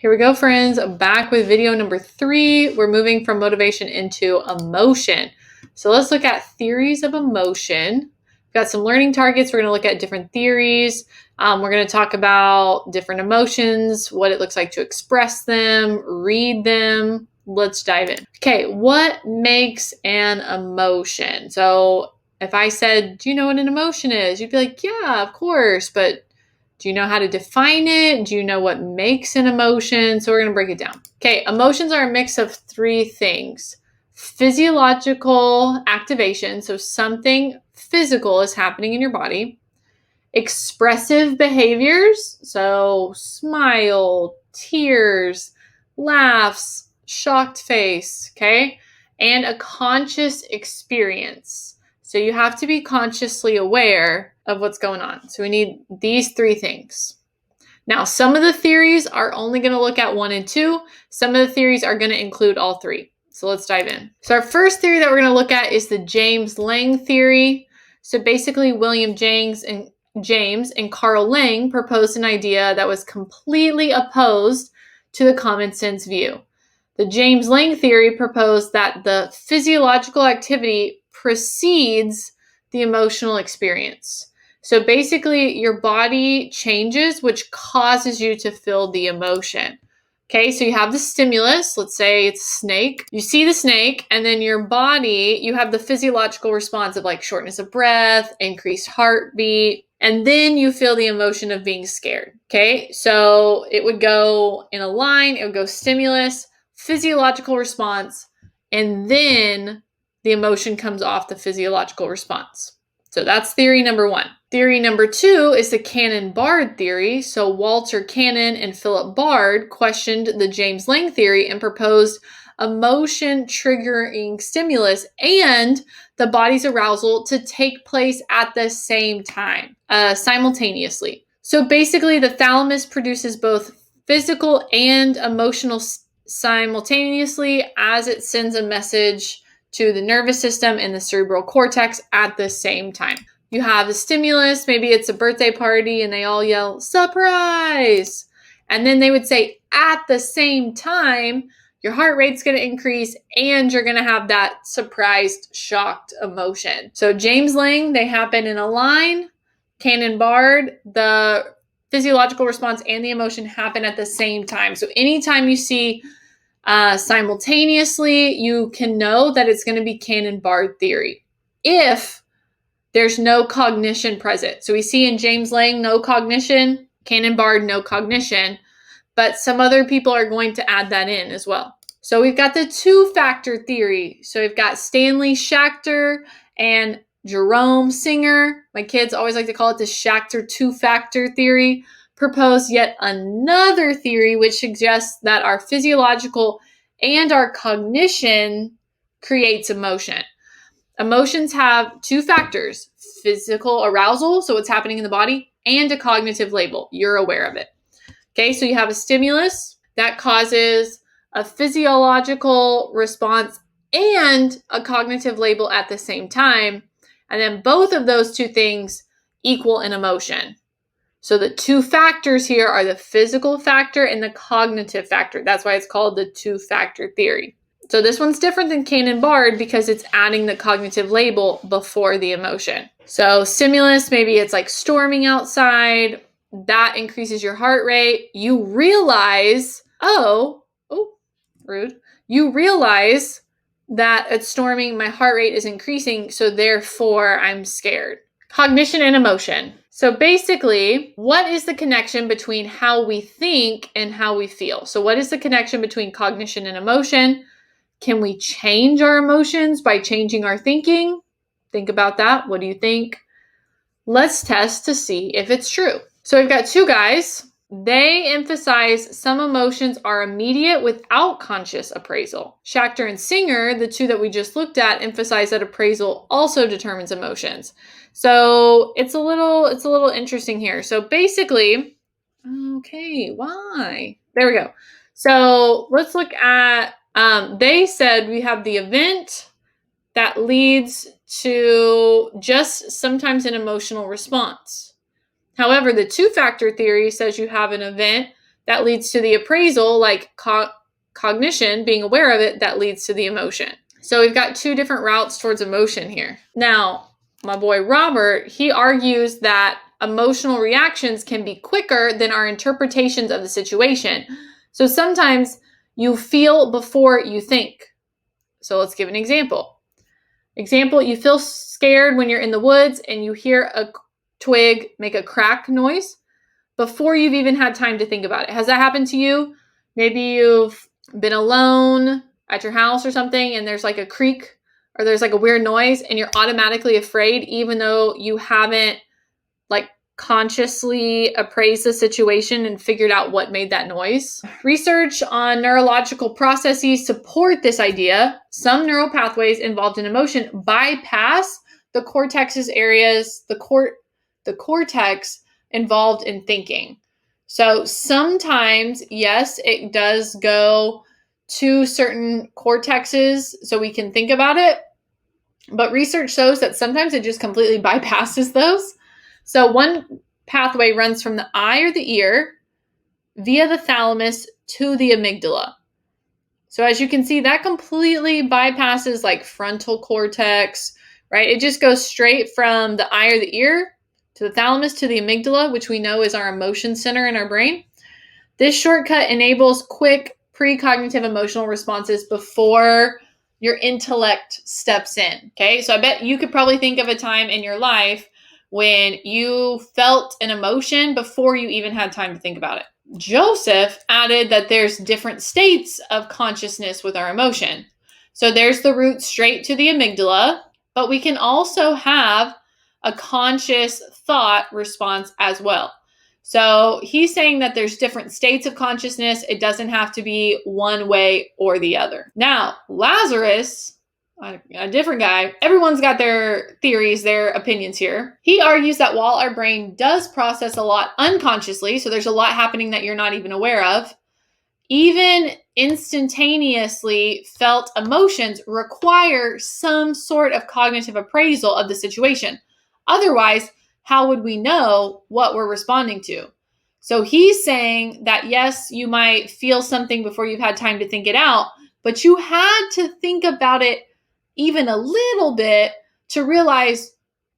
Here we go, friends. Back with video number 3. We're moving from motivation into emotion. So let's look at theories of emotion. We've got some learning targets. We're going to look at different theories. We're going to talk about different emotions, what it looks like to express them, read them. Let's dive in. Okay, what makes an emotion? So if I said, do you know what an emotion is? You'd be like, yeah, of course, but do you know how to define it? Do you know what makes an emotion? So we're going to break it down. Okay, emotions are a mix of 3 things. Physiological activation, so something physical is happening in your body. Expressive behaviors, so smile, tears, laughs, shocked face, okay? And a conscious experience. So you have to be consciously aware of what's going on. So we need these 3 things. Now, some of the theories are only going to look at 1 and 2. Some of the theories are going to include all 3. So let's dive in. So our first theory that we're going to look at is the James Lange theory. So basically, William James and Carl Lange proposed an idea that was completely opposed to the common sense view. The James Lange theory proposed that the physiological activity precedes the emotional experience. So basically, your body changes, which causes you to feel the emotion. Okay, so you have the stimulus, let's say it's a snake. You see the snake, and then your body, you have the physiological response of like shortness of breath, increased heartbeat, and then you feel the emotion of being scared. Okay, so it would go in a line, it would go stimulus, physiological response, and then the emotion comes off the physiological response. So that's theory number 1. Theory number 2 is the Cannon-Bard theory. So Walter Cannon and Philip Bard questioned the James Lange theory and proposed emotion triggering stimulus and the body's arousal to take place at the same time, simultaneously. So basically, the thalamus produces both physical and emotional simultaneously as it sends a message to the nervous system and the cerebral cortex at the same time. You have the stimulus, maybe it's a birthday party and they all yell, surprise! And then they would say, at the same time, your heart rate's going to increase and you're going to have that surprised, shocked emotion. So James Lange, they happen in a line. Cannon-Bard, the physiological response and the emotion happen at the same time. So anytime you see simultaneously, you can know that it's going to be Cannon-Bard theory if there's no cognition present. So we see in James Lange, no cognition, Cannon-Bard, no cognition, but some other people are going to add that in as well. So we've got the 2-factor theory. So we've got Stanley Schachter and Jerome Singer. My kids always like to call it the Schachter 2-factor theory. Proposed yet another theory which suggests that our physiological and our cognition creates emotion. Emotions have 2 factors: physical arousal, so what's happening in the body, and a cognitive label. You're aware of it. Okay, so you have a stimulus that causes a physiological response and a cognitive label at the same time. And then both of those 2 things equal an emotion. So the 2 factors here are the physical factor and the cognitive factor. That's why it's called the 2-factor theory. So this one's different than Cannon-Bard because it's adding the cognitive label before the emotion. So stimulus, maybe it's like storming outside. That increases your heart rate. You realize, rude. You realize that it's storming, my heart rate is increasing, so therefore I'm scared. Cognition and emotion. So basically, what is the connection between how we think and how we feel? So what is the connection between cognition and emotion? Can we change our emotions by changing our thinking? Think about that. What do you think? Let's test to see if it's true. So we've got 2 guys. They emphasize some emotions are immediate without conscious appraisal. Schachter and Singer, the 2 that we just looked at, emphasize that appraisal also determines emotions. So it's a little interesting here. So basically, okay, why? There we go. So let's look at, they said we have the event that leads to just sometimes an emotional response. However, the 2-factor theory says you have an event that leads to the appraisal, like cognition, being aware of it, that leads to the emotion. So we've got two different routes towards emotion here. Now, my boy Robert, he argues that emotional reactions can be quicker than our interpretations of the situation. So sometimes you feel before you think. So let's give an example. Example, you feel scared when you're in the woods and you hear a twig make a crack noise before you've even had time to think about it. Has that happened to you? Maybe you've been alone at your house or something and there's like a creak or there's like a weird noise and you're automatically afraid even though you haven't like consciously appraised the situation and figured out what made that noise. Research on neurological processes support this idea. Some neural pathways involved in emotion bypass the cortex's areas, the cortex involved in thinking. So sometimes, yes, it does go to certain cortexes so we can think about it, but research shows that sometimes it just completely bypasses those. So one pathway runs from the eye or the ear via the thalamus to the amygdala. So as you can see, that completely bypasses like frontal cortex, right? It just goes straight from the eye or the ear to the thalamus to the amygdala, which we know is our emotion center in our brain. This shortcut enables quick precognitive emotional responses before your intellect steps in. Okay, so I bet you could probably think of a time in your life when you felt an emotion before you even had time to think about it. Joseph added that there's different states of consciousness with our emotion. So there's the route straight to the amygdala, but we can also have a conscious thought response as well. So he's saying that there's different states of consciousness. It doesn't have to be one way or the other. Now, Lazarus, a different guy, everyone's got their theories, their opinions here. He argues that while our brain does process a lot unconsciously, so there's a lot happening that you're not even aware of, even instantaneously felt emotions require some sort of cognitive appraisal of the situation. Otherwise, how would we know what we're responding to? So he's saying that yes, you might feel something before you've had time to think it out, but you had to think about it even a little bit to realize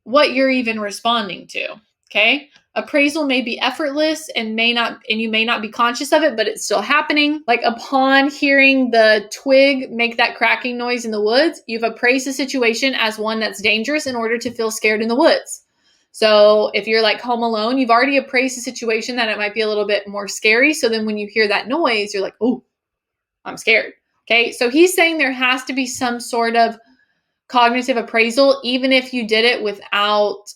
what you're even responding to. Okay? Appraisal may be effortless and you may not be conscious of it, but it's still happening. Like upon hearing the twig make that cracking noise in the woods, you've appraised the situation as one that's dangerous in order to feel scared in the woods. So if you're like home alone, you've already appraised the situation that it might be a little bit more scary. So then when you hear that noise, you're like, oh, I'm scared. Okay. So he's saying there has to be some sort of cognitive appraisal, even if you did it without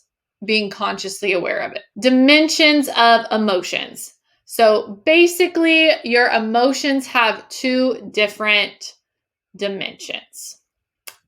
being consciously aware of it. Dimensions of emotions. So basically, your emotions have two different dimensions.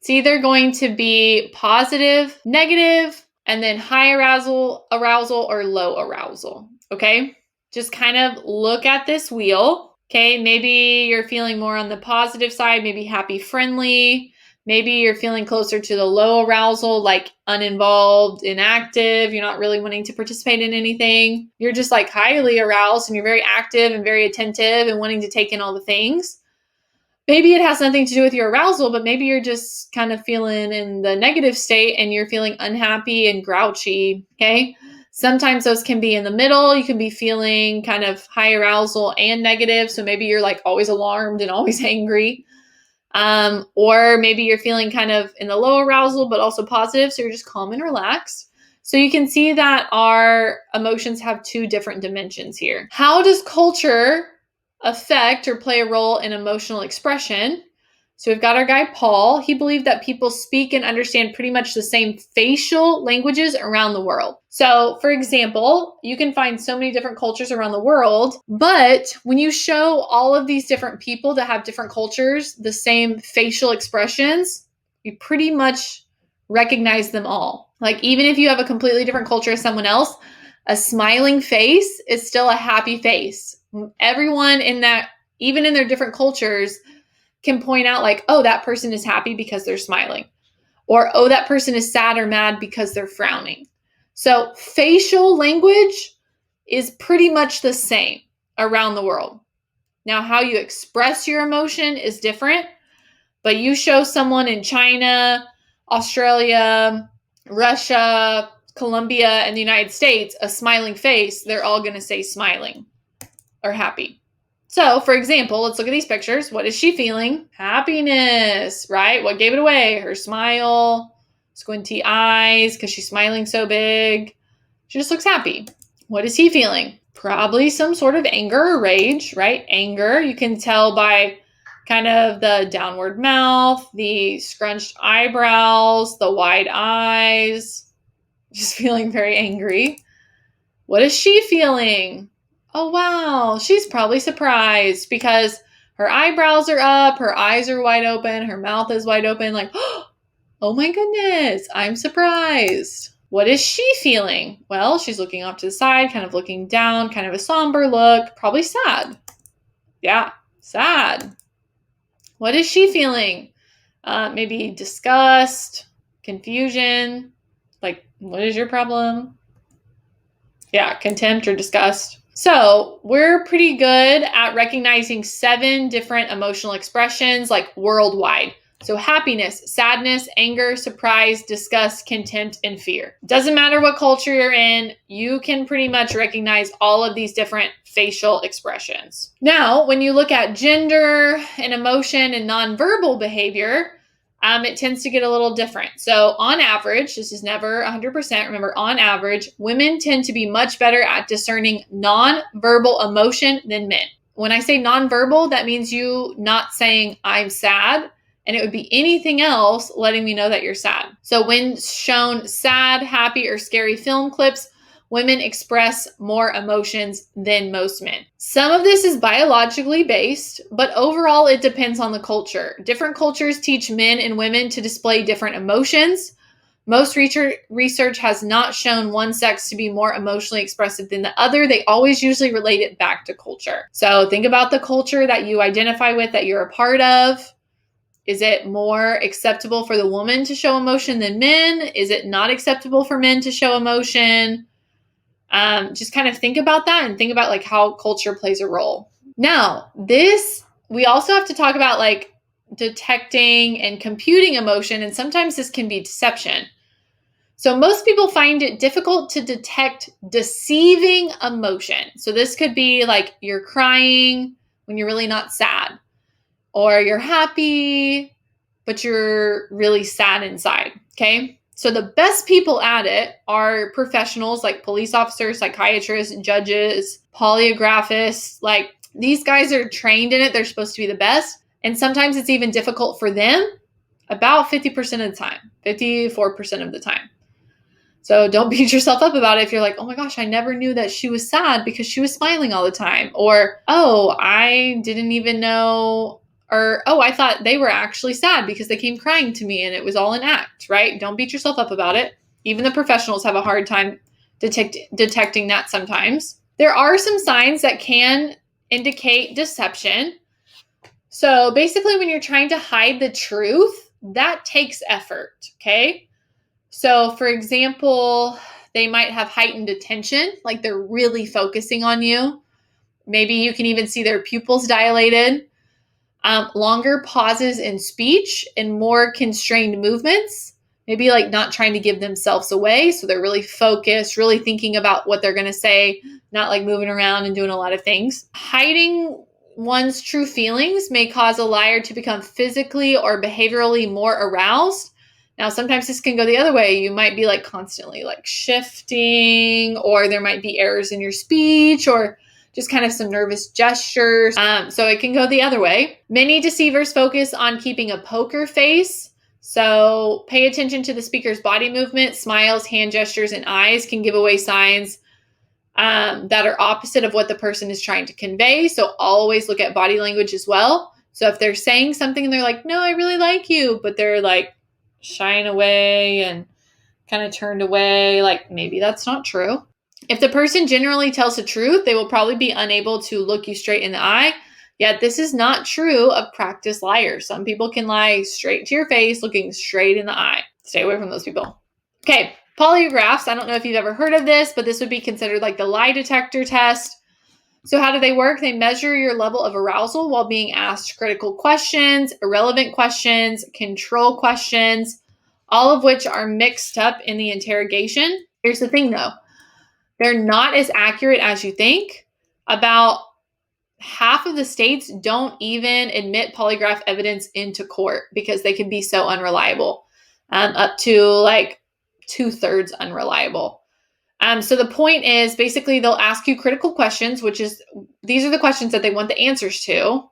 It's either going to be positive, negative, and then high arousal, or low arousal. Okay? Just kind of look at this wheel. Okay? Maybe you're feeling more on the positive side, maybe happy, friendly. Maybe you're feeling closer to the low arousal, like uninvolved, inactive. You're not really wanting to participate in anything. You're just like highly aroused and you're very active and very attentive and wanting to take in all the things. Maybe it has nothing to do with your arousal, but maybe you're just kind of feeling in the negative state and you're feeling unhappy and grouchy. Okay. Sometimes those can be in the middle. You can be feeling kind of high arousal and negative. So maybe you're like always alarmed and always angry. Or maybe you're feeling kind of in the low arousal, but also positive. So you're just calm and relaxed. So you can see that our emotions have two different dimensions here. How does culture affect or play a role in emotional expression? So we've got our guy, Paul. He believed that people speak and understand pretty much the same facial languages around the world. So for example, you can find so many different cultures around the world, but when you show all of these different people that have different cultures, the same facial expressions, you pretty much recognize them all. Like even if you have a completely different culture as someone else, a smiling face is still a happy face. Everyone in that, even in their different cultures, can point out like, oh, that person is happy because they're smiling. Or, oh, that person is sad or mad because they're frowning. So facial language is pretty much the same. around the world. Now, how you express your emotion is different, but you show someone in China, Australia, Russia, Colombia, and the United States a smiling face, they're all going to say smiling or happy. So, for example, let's look at these pictures. What is she feeling? Happiness, right? What gave it away? Her smile, squinty eyes because she's smiling so big. She just looks happy. What is he feeling? Probably some sort of anger or rage, right? Anger, you can tell by kind of the downward mouth, the scrunched eyebrows, the wide eyes, just feeling very angry. What is she feeling? Oh, wow, she's probably surprised because her eyebrows are up, her eyes are wide open, her mouth is wide open, like, oh my goodness, I'm surprised. What is she feeling? Well, she's looking off to the side, kind of looking down, kind of a somber look, probably sad. Yeah, sad. What is she feeling? Maybe disgust, confusion, like, what is your problem? Yeah, contempt or disgust. So we're pretty good at recognizing 7 different emotional expressions, like worldwide. So happiness, sadness, anger, surprise, disgust, contempt, and fear. Doesn't matter what culture you're in, you can pretty much recognize all of these different facial expressions. Now, when you look at gender and emotion and nonverbal behavior, it tends to get a little different. So on average, this is never 100%, remember, on average, women tend to be much better at discerning nonverbal emotion than men. When I say nonverbal, that means you not saying, I'm sad, and it would be anything else letting me know that you're sad. So when shown sad, happy, or scary film clips, women express more emotions than most men. Some of this is biologically based, but overall it depends on the culture. Different cultures teach men and women to display different emotions. Most research has not shown one sex to be more emotionally expressive than the other. They always usually relate it back to culture. So think about the culture that you identify with, that you're a part of. Is it more acceptable for the woman to show emotion than men? Is it not acceptable for men to show emotion? Just kind of think about that and think about like how culture plays a role. Now, we also have to talk about like detecting and computing emotion, and sometimes this can be deception. So most people find it difficult to detect deceiving emotion. So this could be like you're crying when you're really not sad, or you're happy, but you're really sad inside, okay? So the best people at it are professionals like police officers, psychiatrists, judges, polygraphists. Like these guys are trained in it. They're supposed to be the best. And sometimes it's even difficult for them about 50% of the time, 54% of the time. So don't beat yourself up about it if you're like, oh my gosh, I never knew that she was sad because she was smiling all the time. Or, oh, I didn't even know. Or, oh, I thought they were actually sad because they came crying to me and it was all an act, right? Don't beat yourself up about it. Even the professionals have a hard time detecting that sometimes. There are some signs that can indicate deception. So basically, when you're trying to hide the truth, that takes effort, okay? So for example, they might have heightened attention, like they're really focusing on you. Maybe you can even see their pupils dilated. Longer pauses in speech and more constrained movements, maybe like not trying to give themselves away. So they're really focused, really thinking about what they're going to say, not like moving around and doing a lot of things. Hiding one's true feelings may cause a liar to become physically or behaviorally more aroused. Now, sometimes this can go the other way. You might be like constantly like shifting, or there might be errors in your speech, or just kind of some nervous gestures. So it can go the other way. Many deceivers focus on keeping a poker face. So pay attention to the speaker's body movement. Smiles, hand gestures, and eyes can give away signs that are opposite of what the person is trying to convey. So always look at body language as well. So if they're saying something and they're like, no, I really like you, but they're like shying away and kind of turned away, like maybe that's not true. If the person generally tells the truth, they will probably be unable to look you straight in the eye. Yet this is not true of practiced liars. Some people can lie straight to your face, looking straight in the eye. Stay away from those people. Okay, polygraphs. I don't know if you've ever heard of this, but this would be considered like the lie detector test. So how do they work? They measure your level of arousal while being asked critical questions, irrelevant questions, control questions, all of which are mixed up in the interrogation. Here's the thing though, they're not as accurate as you think. About half of the states don't even admit polygraph evidence into court because they can be so unreliable, up to like 2/3 unreliable. So the point is basically they'll ask you critical questions, these are the questions that they want the answers to.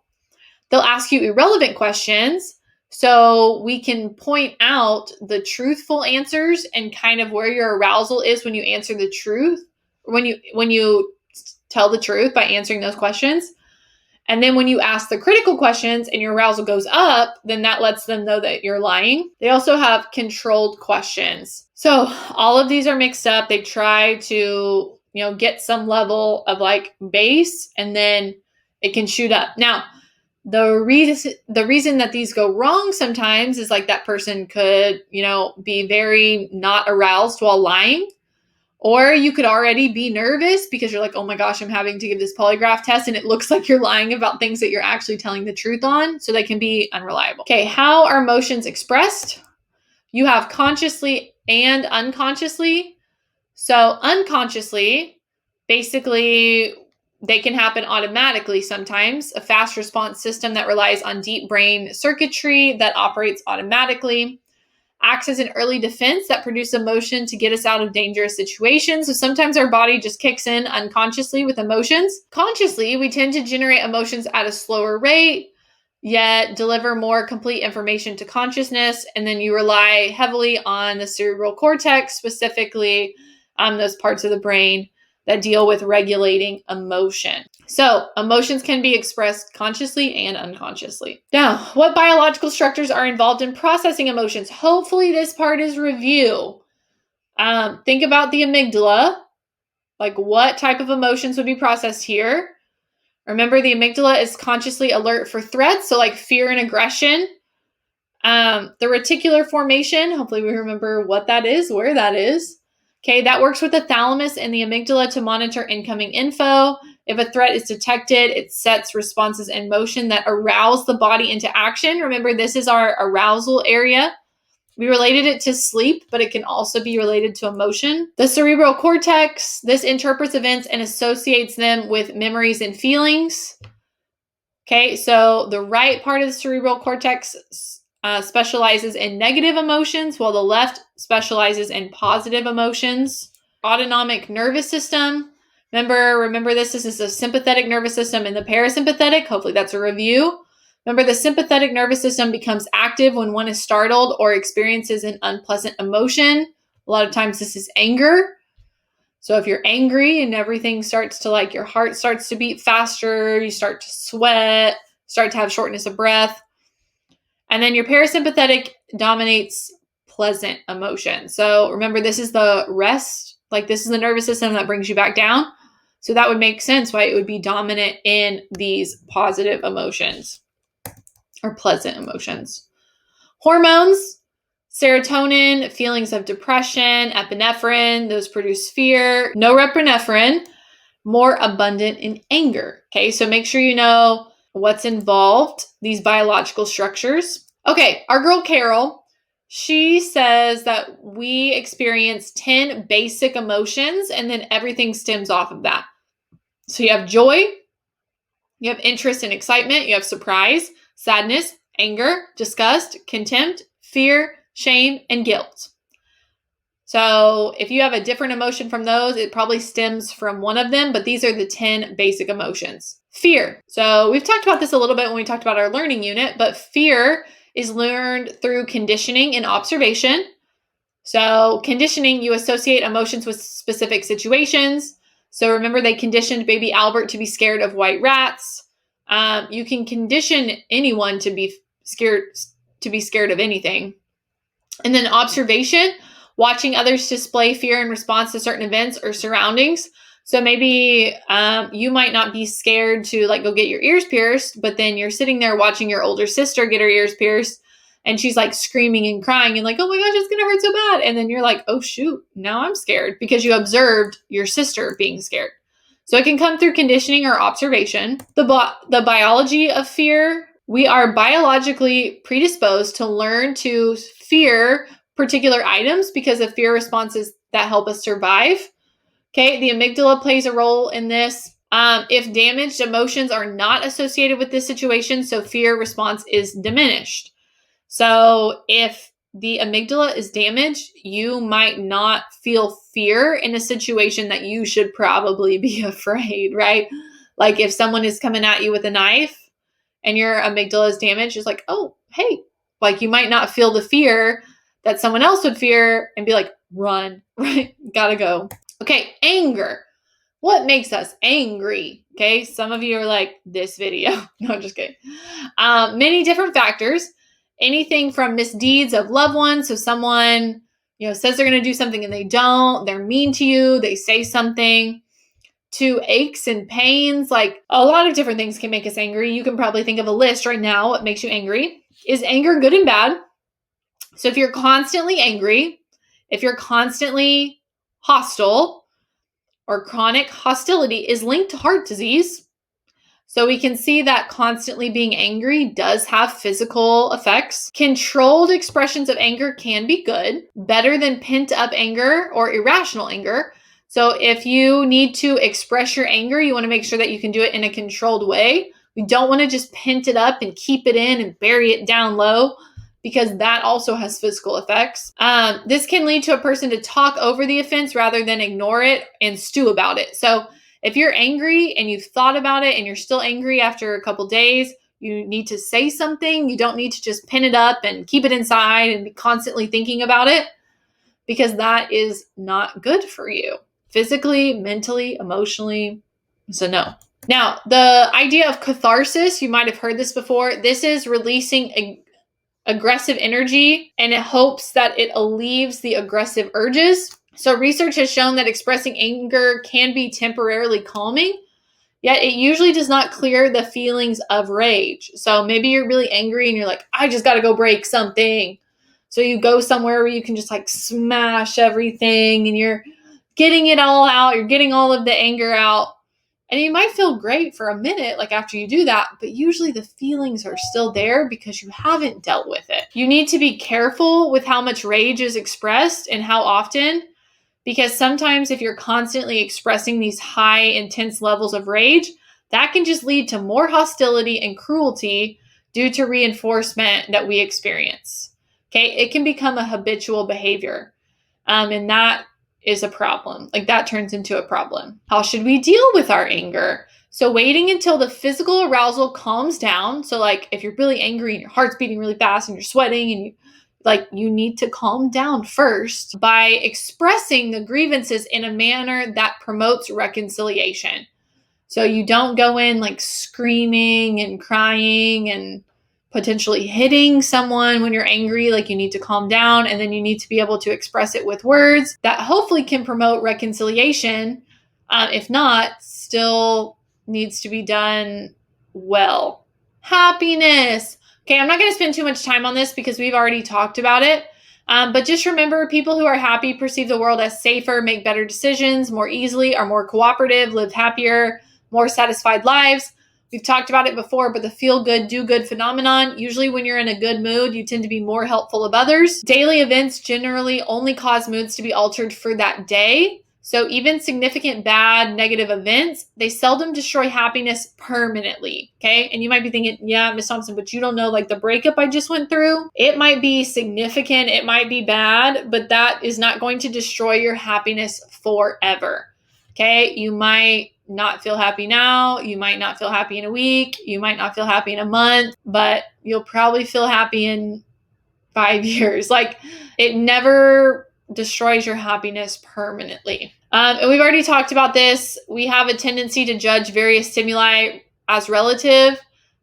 They'll ask you irrelevant questions so we can point out the truthful answers and kind of where your arousal is when you answer the truth, when you tell the truth by answering those questions. And then when you ask the critical questions and your arousal goes up, then that lets them know that you're lying. They also have controlled questions. So all of these are mixed up. They try to, get some level of like base, and then it can shoot up. Now, the reason that these go wrong sometimes is like that person could, be very not aroused while lying. Or you could already be nervous because you're like, oh my gosh, I'm having to give this polygraph test and it looks like you're lying about things that you're actually telling the truth on. So they can be unreliable. Okay, how are emotions expressed? You have consciously and unconsciously. So unconsciously, basically, they can happen automatically sometimes. A fast response system that relies on deep brain circuitry that operates automatically. Acts as an early defense that produce emotion to get us out of dangerous situations. So sometimes our body just kicks in unconsciously with emotions. Consciously, we tend to generate emotions at a slower rate, yet deliver more complete information to consciousness. And then you rely heavily on the cerebral cortex, specifically those parts of the brain that deal with regulating emotion. So emotions can be expressed consciously and unconsciously. Now, what biological structures are involved in processing emotions? Hopefully this part is review. Think about the amygdala. Like what type of emotions would be processed here? Remember, the amygdala is consciously alert for threats, so like fear and aggression. The reticular formation, hopefully we remember what that is, where that is. Okay, that works with the thalamus and the amygdala to monitor incoming info. If a threat is detected, it sets responses in motion that arouse the body into action. Remember, this is our arousal area. We related it to sleep, but it can also be related to emotion. The cerebral cortex, this interprets events and associates them with memories and feelings. Okay, so the right part of the cerebral cortex specializes in negative emotions, while the left specializes in positive emotions. Autonomic nervous system. Remember this is a sympathetic nervous system and the parasympathetic. Hopefully that's a review. Remember, the sympathetic nervous system becomes active when one is startled or experiences an unpleasant emotion. A lot of times this is anger. So if you're angry and everything starts to like, your heart starts to beat faster, you start to sweat, start to have shortness of breath. And then your parasympathetic dominates pleasant emotion. So remember, this is the rest, like this is the nervous system that brings you back down. So that would make sense why it would be dominant in these positive emotions or pleasant emotions. Hormones, serotonin, feelings of depression, epinephrine, those produce fear. Norepinephrine, more abundant in anger. Okay, so make sure you know what's involved, these biological structures. Okay, our girl Carol, she says that we experience 10 basic emotions and then everything stems off of that. So you have joy, you have interest and excitement, you have surprise, sadness, anger, disgust, contempt, fear, shame, and guilt. So if you have a different emotion from those, it probably stems from one of them, but these are the 10 basic emotions. Fear. So we've talked about this a little bit when we talked about our learning unit, but fear is learned through conditioning and observation. So conditioning, you associate emotions with specific situations. So remember, they conditioned baby Albert to be scared of white rats. You can condition anyone to be scared of anything. And then observation, watching others display fear in response to certain events or surroundings. So maybe you might not be scared to like go get your ears pierced, but then you're sitting there watching your older sister get her ears pierced and she's like screaming and crying and like, oh my gosh, it's going to hurt so bad. And then you're like, oh shoot, now I'm scared because you observed your sister being scared. So it can come through conditioning or observation. The biology of fear, we are biologically predisposed to learn to fear particular items because of fear responses that help us survive. Okay, the amygdala plays a role in this. If damaged emotions are not associated with this situation, so fear response is diminished. So if the amygdala is damaged, you might not feel fear in a situation that you should probably be afraid, right? Like if someone is coming at you with a knife and your amygdala is damaged, it's like, oh, hey, like you might not feel the fear that someone else would fear and be like, run, right? Gotta go. Okay, anger. What makes us angry? Okay, some of you are like, this video. No, I'm just kidding. Many different factors. Anything from misdeeds of loved ones. So someone, says they're going to do something and they don't. They're mean to you. They say something. To aches and pains. Like a lot of different things can make us angry. You can probably think of a list right now. What makes you angry? Is anger good and bad? So if you're constantly angry, if you're constantly hostile, or chronic hostility is linked to heart disease. So we can see that constantly being angry does have physical effects. Controlled expressions of anger can be good, better than pent up anger or irrational anger. So if you need to express your anger, you want to make sure that you can do it in a controlled way. We don't want to just pent it up and keep it in and bury it down low, because that also has physical effects. This can lead to a person to talk over the offense rather than ignore it and stew about it. So if you're angry and you've thought about it and you're still angry after a couple days, you need to say something. You don't need to just pin it up and keep it inside and be constantly thinking about it, because that is not good for you physically, mentally, emotionally. So no. Now, the idea of catharsis, you might have heard this before. This is releasing aggressive energy, and it hopes that it alleviates the aggressive urges. So research has shown that expressing anger can be temporarily calming, yet it usually does not clear the feelings of rage. So maybe you're really angry and you're like, I just got to go break something. So you go somewhere where you can just like smash everything and you're getting it all out. You're getting all of the anger out. And you might feel great for a minute, like after you do that, but usually the feelings are still there because you haven't dealt with it. You need to be careful with how much rage is expressed and how often, because sometimes if you're constantly expressing these high, intense levels of rage, that can just lead to more hostility and cruelty due to reinforcement that we experience. Okay, it can become a habitual behavior, and that is a problem. Like that turns into a problem. How should we deal with our anger? So waiting until the physical arousal calms down. So like if you're really angry and your heart's beating really fast and you're sweating and you need to calm down first by expressing the grievances in a manner that promotes reconciliation. So you don't go in like screaming and crying and potentially hitting someone when you're angry. Like you need to calm down, and then you need to be able to express it with words that hopefully can promote reconciliation. If not, still needs to be done well. Happiness. Okay, I'm not going to spend too much time on this because we've already talked about it. But just remember, people who are happy perceive the world as safer, make better decisions more easily, are more cooperative, live happier, more satisfied lives. We've talked about it before, but the feel good, do good phenomenon, usually when you're in a good mood, you tend to be more helpful of others. Daily events generally only cause moods to be altered for that day. So even significant bad, negative events, they seldom destroy happiness permanently, okay? And you might be thinking, yeah, Ms. Thompson, but you don't know, like the breakup I just went through, it might be significant, it might be bad, but that is not going to destroy your happiness forever, okay? You might not feel happy now, you might not feel happy in a week, you might not feel happy in a month, but you'll probably feel happy in 5 years. Like it never destroys your happiness permanently. And we've already talked about this. We have a tendency to judge various stimuli as relative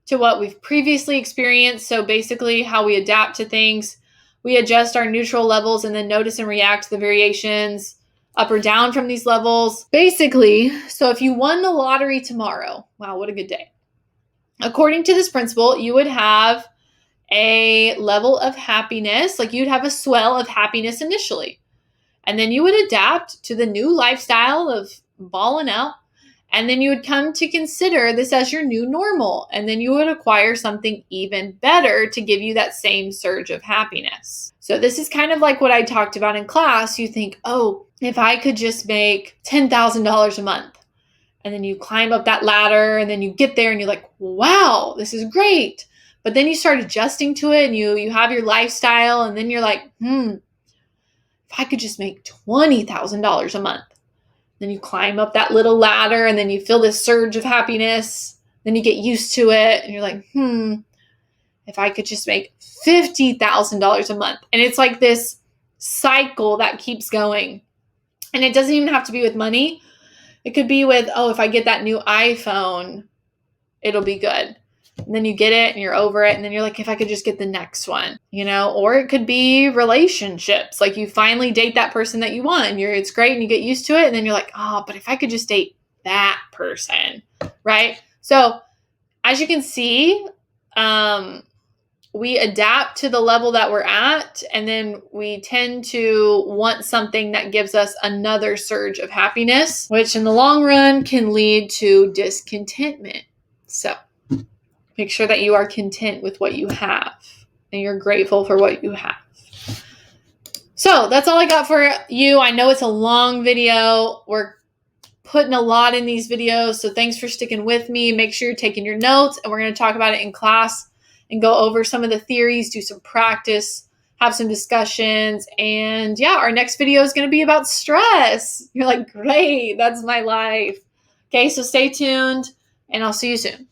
to what we've previously experienced. So basically how we adapt to things, we adjust our neutral levels and then notice and react to the variations up or down from these levels. Basically, so if you won the lottery tomorrow, wow, what a good day. According to this principle, you would have a level of happiness, like you'd have a swell of happiness initially. And then you would adapt to the new lifestyle of balling out. And then you would come to consider this as your new normal. And then you would acquire something even better to give you that same surge of happiness. So this is kind of like what I talked about in class. You think, oh, if I could just make $10,000 a month. And then you climb up that ladder and then you get there and you're like, wow, this is great. But then you start adjusting to it and you have your lifestyle. And then you're like, if I could just make $20,000 a month. Then you climb up that little ladder and then you feel this surge of happiness. Then you get used to it and you're like, if I could just make $50,000 a month. And it's like this cycle that keeps going. And it doesn't even have to be with money. It could be with, if I get that new iPhone, it'll be good. And then you get it and you're over it. And then you're like, if I could just get the next one, or it could be relationships. Like you finally date that person that you want and it's great and you get used to it. And then you're like, but if I could just date that person, right? So as you can see, we adapt to the level that we're at. And then we tend to want something that gives us another surge of happiness, which in the long run can lead to discontentment. So make sure that you are content with what you have and you're grateful for what you have. So that's all I got for you. I know it's a long video. We're putting a lot in these videos. So thanks for sticking with me. Make sure you're taking your notes and we're going to talk about it in class and go over some of the theories, do some practice, have some discussions. And our next video is going to be about stress. You're like, great, that's my life. Okay, so stay tuned and I'll see you soon.